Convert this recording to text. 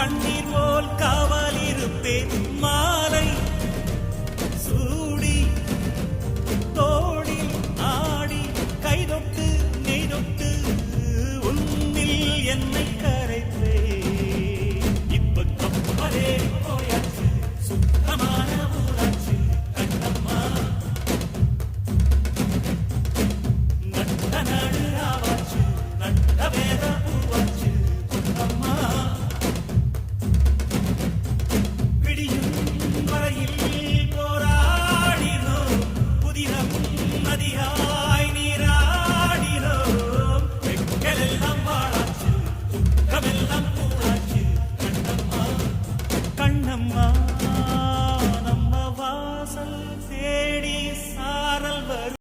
கண்ணீர் போல் காவல் இருப்பேன் மாலை சூடி தோடில் ஆடி கைதொட்டு நெய்தொட்டு உன்னில் என்னை கரைப்பே இப்ப கப்பலே போயாச்சு சுத்தமான ஊராட்சி கண்ணம்மா நட்ட நாடு ஆவாச்சு நட்ட வேத பூவாச்சு பொன்னம்மா விடியும் வரையில் போராடினோம் புதினம் நதியா